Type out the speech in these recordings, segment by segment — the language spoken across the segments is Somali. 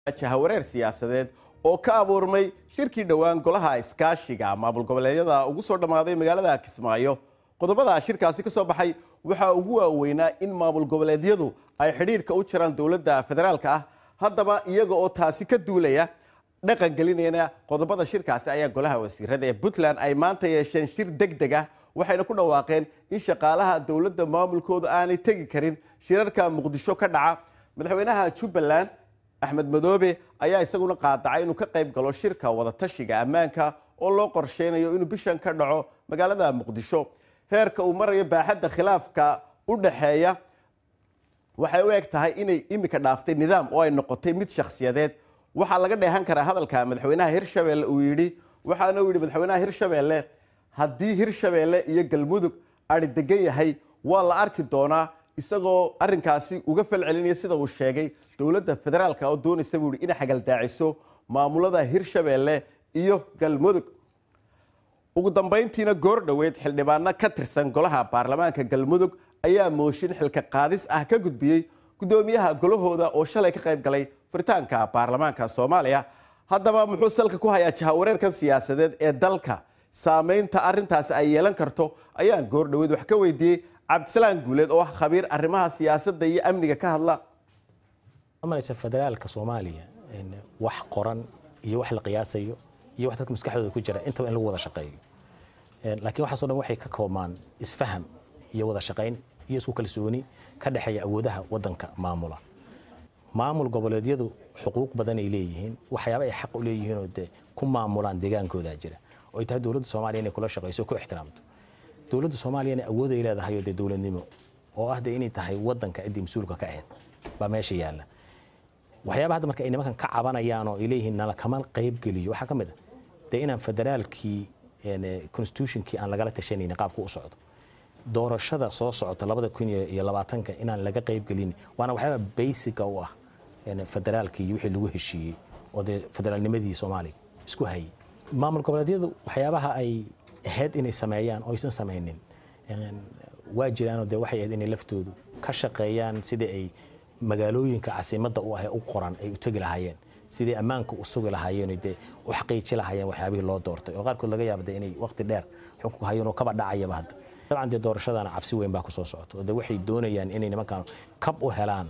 jahawareer siyaasadeed oo ka abuurmay shirkii dhawaan golaha iskaashiga maamul goboleedyada ugu soo dhamaaday magaalada Kismaayo. Qodobada shirkaasi ka soo baxay waxa ugu waaweynaa in maamul goboleedyadu ay xiriirka u jiraan dawladda federaalka ah. Haddaba iyaga oo taasi ka duulaya dhaqan gelinayna qodobada shirkaasi ayaa golaha wasiirada ee Puntland ay maanta yeesheen shir degdeg ah waxayna ku dhawaaqeen in shaqaalaha dawladda maamulkooda aanay tagi karin shirarka Muqdisho ka dhaca. Madaxweynaha Jubaland Axmed Madoobe ayaa isaguna qaadacay inuu ka qayb galo shirka wada tashiga ammaanka oo loo qorsheynayo inuu bishan ka dhaco magaalada Muqdisho. Heerka uu marayo baaxadda khilaafka u dhaxeeya waxay u eg tahay inay imika dhaaftay nidaam oo ay noqotay mid shakhsiyadeed. Waxa laga dheehan karaa hadalka madaxweynaha Hirshabelle uu yiri waxaana uu yiri madaxweynaha Hirshabelle haddii Hirshabelle iyo Galmudug ay degan yahay waa la arki doonaa isagoo arrinkaasi uga falcelinaya sida uu sheegay dawladda federaalka oo doonaysa buu in xagal daaciso maamulada Hirshabelle iyo Galmudug. ugu dambeyntiina goor dhaweed xildhibaano ka tirsan golaha baarlamaanka Galmudug ayaa mooshin xilka qaadis ah ka gudbiyay gudoomiyaha golahooda oo shalay ka qayb galay furitaanka baarlamaanka Soomaaliya. Haddaba muxuu salka ku hayaa jahawareerkan siyaasadeed ee dalka saameynta arrintaasi ay yeelan karto ayaan goor dhaweed wax ka weydiiyay Cabdisalaan Guuleed oo khabiir arrimaha siyaasadda iyo amniga ka hadla. amaraysa federaalka Soomaaliya wax qoran iyo wax la qiyaasayo iyo wax dadka maskaxdooda ku jira inta in lagu wada shaqeeyo laakiin waxa soo dhan waxay ka koobmaan isfaham iyo wada shaqeyn iyo isku kalsooni ka dhaxeeya awoodaha wadanka maamula. maamul goboleedyadu xuquuq badan ay leeyihiin waxyaabo ay xaq u leeyihiin oo ku maamulaan deegaankooda jira oo ay tahay dawladda Soomaaliya inay kula shaqeyso ku ixtiraamto. dawladda Soomaaliya ay awood ay leedahay oo dawladnimo oo ah inay tahay wadanka cidii mas'uulka ka ahayd ba meesha yaala. waxyaabaha hadda marka ay nimankan ka cabanayaan oo ay leeyihiin nala kama qayb geliyo waxa kamid ah inaan federaalkii constitutionkii aan lagala tashanaynin qaabku u socdo. doorashada soo socota 2020 inaan laga qayb gelin waana waxyaaba basic u ah federaalkii wixii lagu heshiiyay oo federaalnimadii Soomaaliya isku hayay. maamul goboleedyadu waxyaabaha ay ahayd inay sameeyaan oo aysan sameeynin waa jiraan oo waxay ahayd inay laftoodu ka shaqeeyaan sidii ay magaalooyinka caasimadda u ah u qoran ay u tagi lahaayeen sidii ammaanka u sugi lahaayeen oo xaqiijin lahaayeen waxyaabihii loo doortay oo qaarkood laga yaabo inay waqti dheer xukunka hayeen oo kaba dhacayaba hadda. dabcan doorashadana cabsi weyn baa ku soo socota oo waxay doonayaan inay nimankan kab u helaan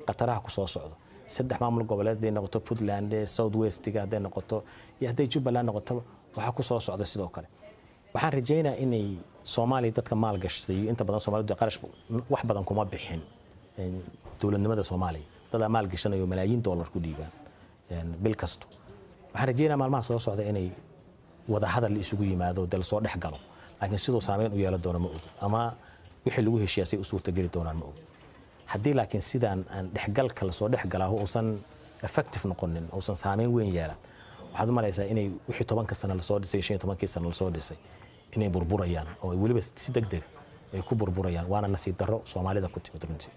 qataraha ku soo socdo. saddex maamul goboleed ay noqoto Puntland, South West-ga ay noqoto iyo haday Jubaland noqoto waxa ku soo socda sidoo kale. waxaan rajaynayaa inay Soomaaliya dadka maal gashay inta badan Soomaalidu qarash wax badan kuma bixin dawladnimada Soomaaliya dad maal gashanayo malaayiin dollar ku dhiibaan bil kasto. waxaan rajaynayaa maalmaha soo socda inay wada hadal isugu yimaado dal soo dhex galo laakiin sidoo saameyn u yeelan doona ma og ama wixii lagu heshiiyay u suurta gali doonaan ma og. haddii laakiin sidaan aan dhexgalka la soo dhex galaa oo san effective noqonin oo san saameyn weyn yeelan waxaad malaysaa inay wixii 10 sano la soo dhisay 15 sano la soo dhisay inay burburayaan oo waliba si degdeg ay ku burburayaan waana nasiib darro Soomaalida ku timid runtii.